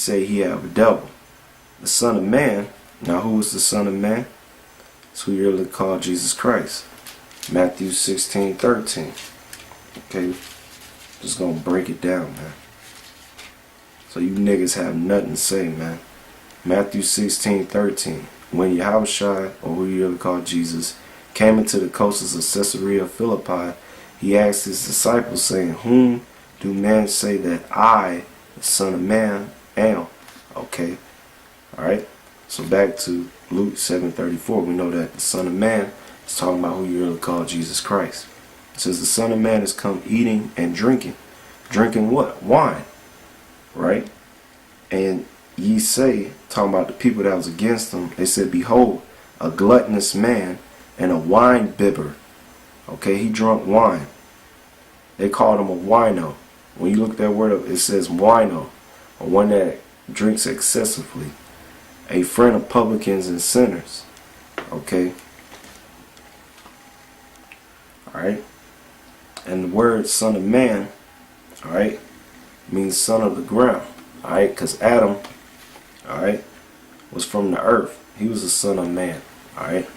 say he have a devil. The Son of Man, now who is the Son of Man? It's who you really call Jesus Christ. Matthew 16:13. Okay, just gonna break it down, man. So you niggas have nothing to say, man. Matthew 16:13. When Yahushua, or who you really call Jesus, came into the coasts of Caesarea Philippi, he asked his disciples, saying, whom do men say that I, the Son of Man, am? Okay. Alright. So back to Luke 7:34. We know that the Son of Man is talking about who you really call Jesus Christ. It says the Son of Man is come eating and drinking. Drinking what? Wine. Right? And ye say, talking about the people that was against him, they said, behold, a gluttonous man and a wine bibber. Okay, he drunk wine. They called him a wino. When you look that word up, it says wino, or one that drinks excessively. A friend of publicans and sinners. Okay. Alright. And the word Son of Man, alright, means son of the ground. Alright, because Adam, alright, was from the earth. He was the Son of Man. Alright.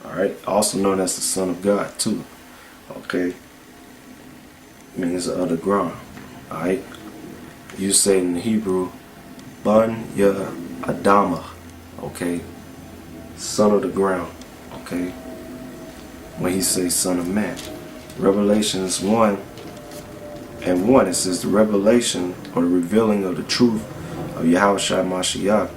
Alright. Also known as the Son of God too. Okay. Means of the ground. Alright. You say in the Hebrew, Bun Ya Adama. Okay. Son of the ground. Okay. When he says Son of Man. Revelations 1:1, it says the revelation or the revealing of the truth of Yahushua Mashiach,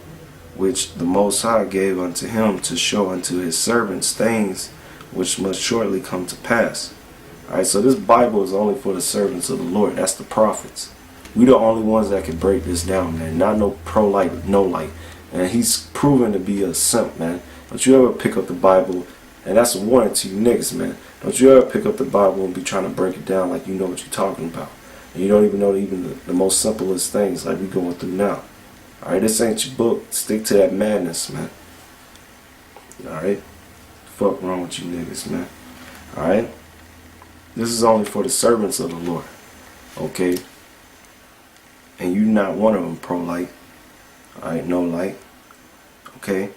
which the Most High gave unto him to show unto his servants things which must shortly come to pass. Alright, so this Bible is only for the servants of the Lord. That's the prophets. We the only ones that can break this down, man. Not no pro-light, no light. And he's proven to be a simp, man. Don't you ever pick up the Bible, and that's a warning to you niggas, man. Don't you ever pick up the Bible and be trying to break it down like you know what you're talking about. And you don't even know even the most simplest things like we going through now. Alright, this ain't your book. Stick to that madness, man. Alright? Fuck wrong with you niggas, man. Alright? This is only for the servants of the Lord. Okay? And you not one of them, pro-light. Alright, no light. Okay?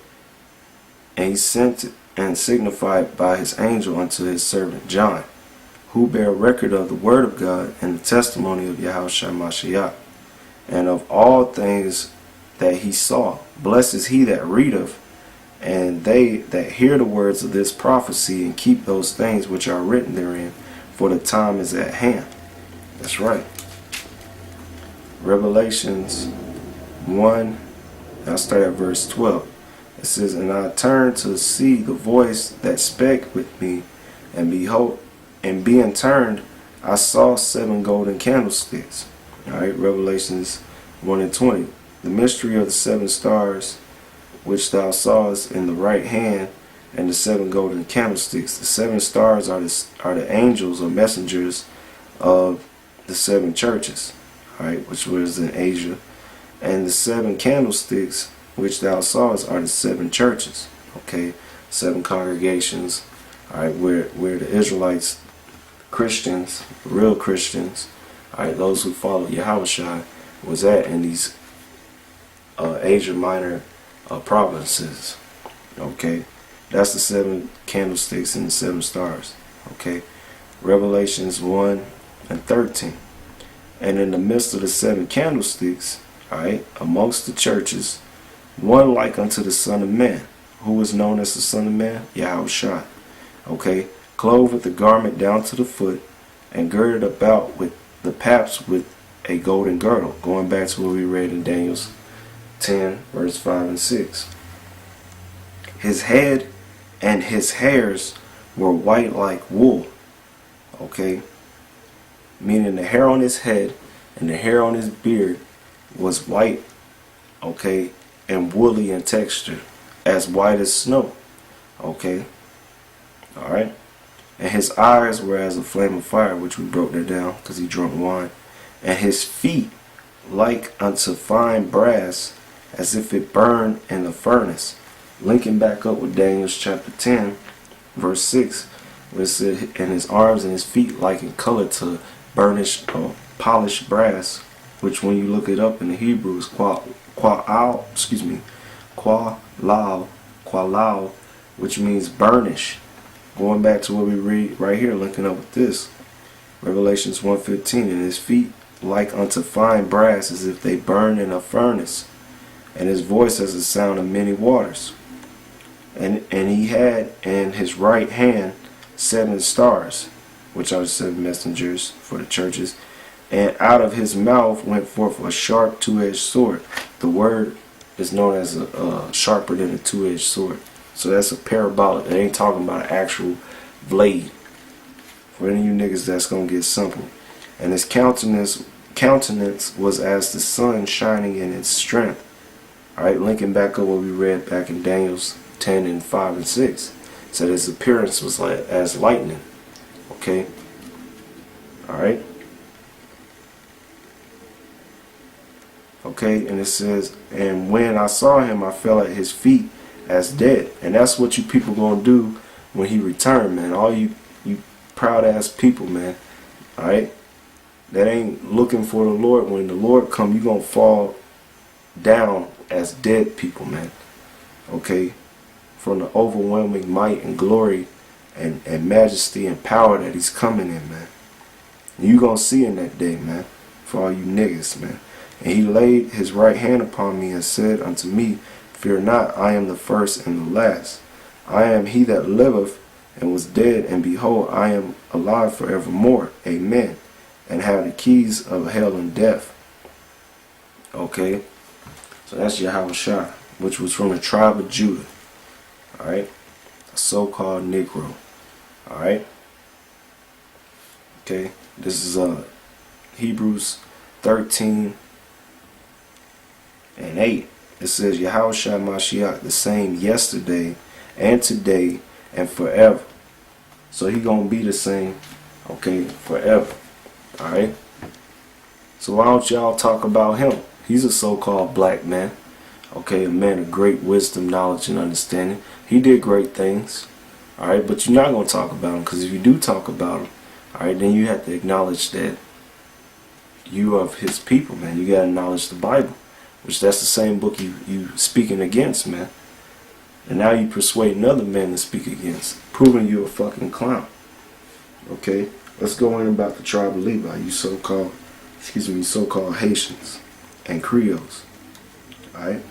And he sent and signified by his angel unto his servant John, who bear record of the word of God and the testimony of Yahushua Mashiach, and of all things that he saw. Blessed is he that readeth, and they that hear the words of this prophecy, and keep those things which are written therein, for the time is at hand. That's right. Revelations 1, I'll start at verse 12. It says, and I turned to see the voice that spake with me, and behold, and being turned, I saw 7 golden candlesticks. Alright, Revelations 1:20. The mystery of the 7 stars, which thou sawest in the right hand, and the 7 golden candlesticks. The 7 stars are the angels or messengers of the 7 churches, alright, which was in Asia. And the 7 candlesticks which thou sawest are the 7 churches, okay, 7 congregations, alright, where the Israelites, Christians, real Christians, alright, those who follow Yahushua, was at in these Asia Minor provinces. Okay, that's the 7 candlesticks and the 7 stars. Okay, Revelations 1:13. And in the midst of the 7 candlesticks, alright, amongst the churches, one like unto the Son of Man. Who is known as the Son of Man? Yahushua. Okay, clothed with a garment down to the foot, and girded about with the paps with a golden girdle. Going back to what we read in Daniel 10, verse 5 and 6. His head and his hairs were white like wool. Okay, meaning the hair on his head and the hair on his beard was white, okay, and woolly in texture, as white as snow. Okay, alright. And his eyes were as a flame of fire, which we broke that down because he drank wine. And his feet like unto fine brass, as if it burned in the furnace. Linking back up with Daniel chapter 10, verse 6, where it said, and his arms and his feet like in color to burnished or polished brass, which when you look it up in the Hebrew is qualau, which means burnish. Going back to what we read right here, linking up with this, Revelations 1:15, and his feet like unto fine brass, as if they burn in a furnace, and his voice as the sound of many waters. And he had in his right hand 7 stars, which are the 7 messengers for the churches. And out of his mouth went forth a sharp 2-edged sword. The word is known as a sharper than a 2-edged sword. So that's a parabolic. It ain't talking about an actual blade. For any of you niggas that's gonna get simple. And his countenance was as the sun shining in its strength. Alright, linking back up what we read back in Daniel's 10 and 5 and 6. So his appearance was like as lightning. Okay. Alright. Okay, and it says, and when I saw him, I fell at his feet as dead. And that's what you people gonna do when he returned, man. All you proud ass people, man. Alright? That ain't looking for the Lord. When the Lord come, you gonna fall down as dead people, man. Okay? From the overwhelming might and glory and majesty and power that he's coming in, man. You gonna see in that day, man. For all you niggas, man. And he laid his right hand upon me and said unto me, fear not, I am the first and the last. I am he that liveth and was dead, and behold, I am alive forevermore. Amen. And have the keys of hell and death. Okay. So that's Yahushua, which was from the tribe of Judah. Alright. A so-called Negro. Alright. Okay. This is Hebrews 13 and 8. It says Yahushua Mashiach, the same yesterday and today and forever. So he gonna be the same, okay, forever. Alright. So why don't y'all talk about him? He's a so-called black man. Okay, a man of great wisdom, knowledge, and understanding. He did great things. Alright, but you're not gonna talk about him, because if you do talk about him, alright, then you have to acknowledge that you are of his people, man. You gotta acknowledge the Bible. Which that's the same book you speaking against, man. And now you persuading other men to speak against. Proving you a fucking clown. Okay? Let's go in about the tribe of Levi. You so-called Haitians and Creoles. Alright?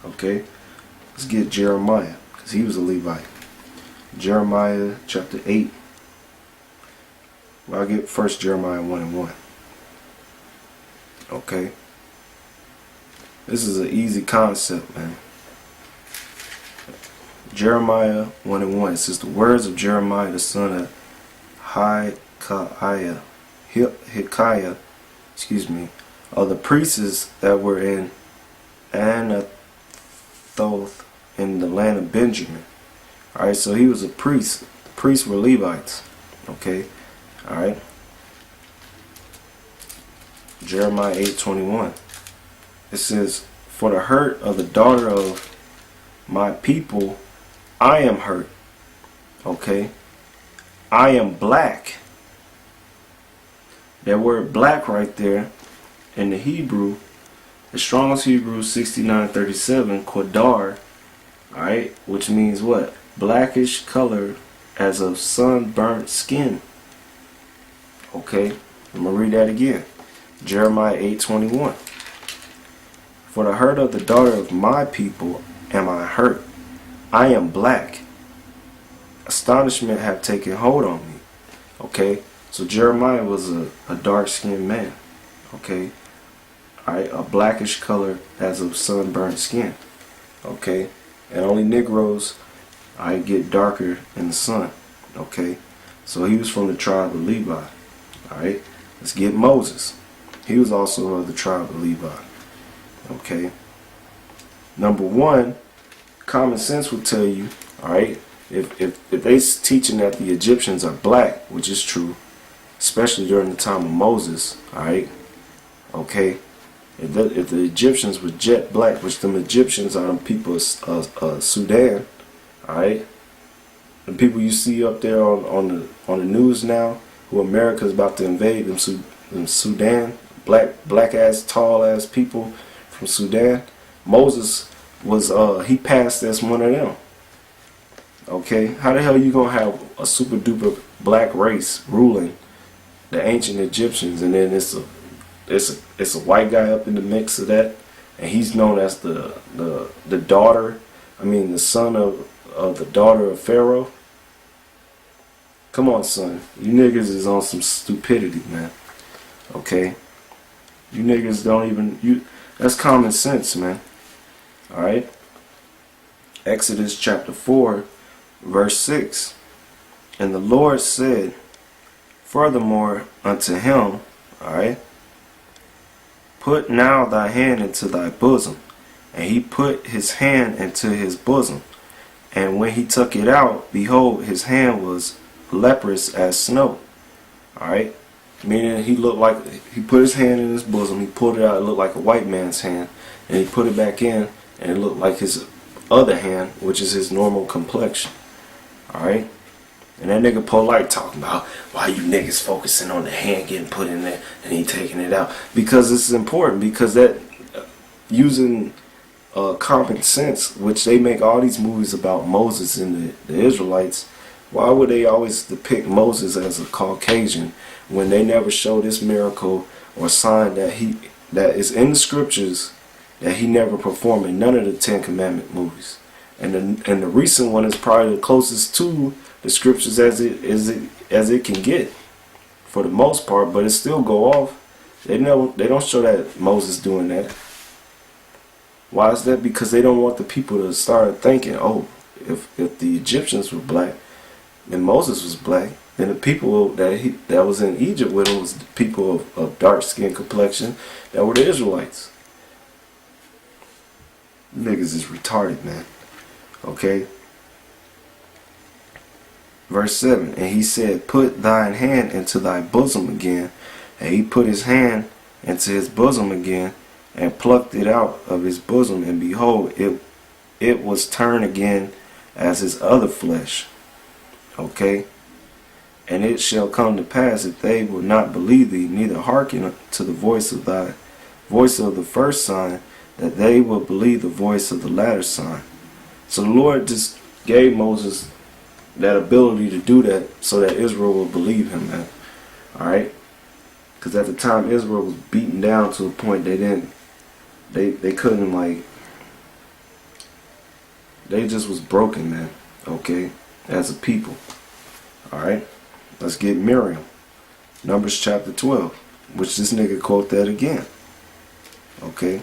Okay? Let's get Jeremiah. Because he was a Levite. Jeremiah chapter 8. Well, I'll get first Jeremiah 1 and 1. Okay? This is an easy concept, man. Jeremiah 1 and 1. It says, the words of Jeremiah, the son of Hilkiah, of the priests that were in Anathoth in the land of Benjamin. Alright, so he was a priest. The priests were Levites. Okay? Alright. Jeremiah 8:21. It says, for the hurt of the daughter of my people, I am hurt. Okay? I am black. That word black right there in the Hebrew, the Strong's Hebrew 6937, Quadar, alright, which means what? Blackish color as of sunburnt skin. Okay? I'm going to read that again. Jeremiah 8:21. For the hurt of the daughter of my people am I hurt. I am black. Astonishment have taken hold on me. Okay? So Jeremiah was a dark-skinned man. Okay? Alright, a blackish color as of sunburnt skin. Okay? And only Negroes get darker in the sun. Okay? So he was from the tribe of Levi. Alright? Let's get Moses. He was also of the tribe of Levi. Okay. Number one, common sense will tell you, alright, if they teaching that the Egyptians are black, which is true, especially during the time of Moses, alright, okay, if the Egyptians were jet black, which them Egyptians are the people of Sudan, alright, the people you see up there on the news now, who America's about to invade them Sudan, black ass, tall ass people from Sudan. Moses was he passed as one of them. Okay, how the hell you gonna have a super duper black race ruling the ancient Egyptians, and then it's a white guy up in the mix of that, and he's known as the daughter, the son of the daughter of Pharaoh. Come on, son, you niggas is on some stupidity, man. Okay, you niggas don't even that's common sense, man. All right, Exodus chapter 4. Verse 6, and the Lord said furthermore unto him, alright, put now thy hand into thy bosom. And he put his hand into his bosom. And when he took it out, behold, his hand was leprous as snow. Alright, meaning he put his hand in his bosom, he pulled it out, it looked like a white man's hand. And he put it back in, and it looked like his other hand, which is his normal complexion. Alright? And that nigga Polight talking about why you niggas focusing on the hand getting put in there and he taking it out. Because this is important. Because that using common sense, which they make all these movies about Moses and the Israelites, why would they always depict Moses as a Caucasian when they never show this miracle or sign that is in the scriptures that he never performed in none of the Ten Commandment movies? And the recent one is probably the closest to the scriptures as it can get, for the most part. But it still go off. They don't show that Moses doing that. Why is that? Because they don't want the people to start thinking, oh, if the Egyptians were black and Moses was black, then the people that was in Egypt with him was people of dark skin complexion that were the Israelites. Niggas is retarded, man. Okay. Verse 7, and he said, put thine hand into thy bosom again. And he put his hand into his bosom again, and plucked it out of his bosom, and behold, it was turned again as his other flesh. Okay. And it shall come to pass, if they will not believe thee, neither hearken to the voice of the first sign, that they will believe the voice of the latter sign. So the Lord just gave Moses that ability to do that so that Israel will believe him, man. Alright? Because at the time Israel was beaten down to a point they couldn't, like, they just was broken, man. Okay? As a people. Alright? Let's get Miriam. Numbers chapter 12. Which this nigga quote that again. Okay?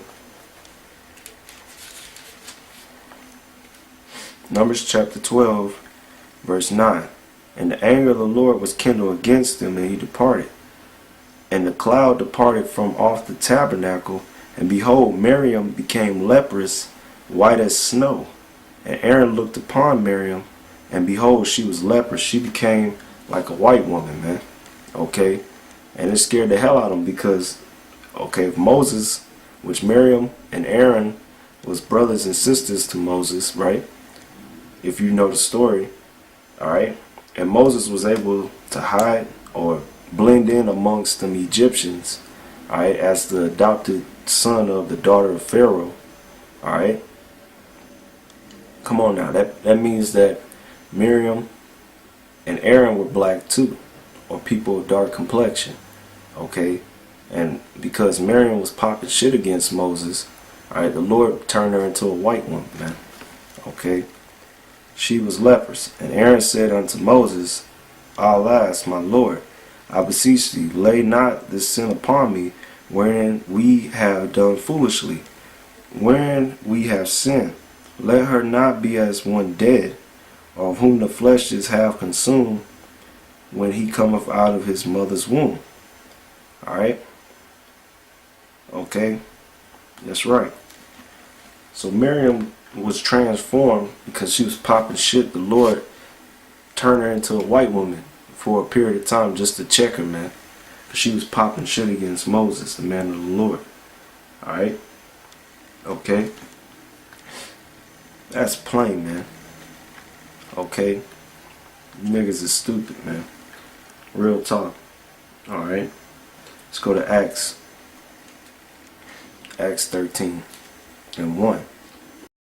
Numbers chapter 12, verse 9. And the anger of the Lord was kindled against them, and he departed. And the cloud departed from off the tabernacle, and behold, Miriam became leprous, white as snow. And Aaron looked upon Miriam, and behold, she was leprous. She became like a white woman, man. Okay? And it scared the hell out of him because, okay, if Moses, which Miriam and Aaron was brothers and sisters to Moses, right? If you know the story, alright? And Moses was able to hide or blend in amongst them Egyptians, alright, as the adopted son of the daughter of Pharaoh, alright? Come on now, that means that Miriam and Aaron were black too, or people of dark complexion, okay? And because Miriam was popping shit against Moses, alright, the Lord turned her into a white woman, man, okay? She was leprous. And Aaron said unto Moses, alas, my Lord, I beseech thee, lay not this sin upon me, wherein we have done foolishly, wherein we have sinned. Let her not be as one dead, of whom the flesh is half consumed, when he cometh out of his mother's womb. Alright? Okay? That's right. So Miriam was transformed because she was popping shit. The Lord turned her into a white woman for a period of time just to check her, man. Because she was popping shit against Moses, the man of the Lord. Alright? Okay? That's plain, man. Okay? Niggas is stupid, man. Real talk. Alright? Let's go to Acts Acts 13 and 1.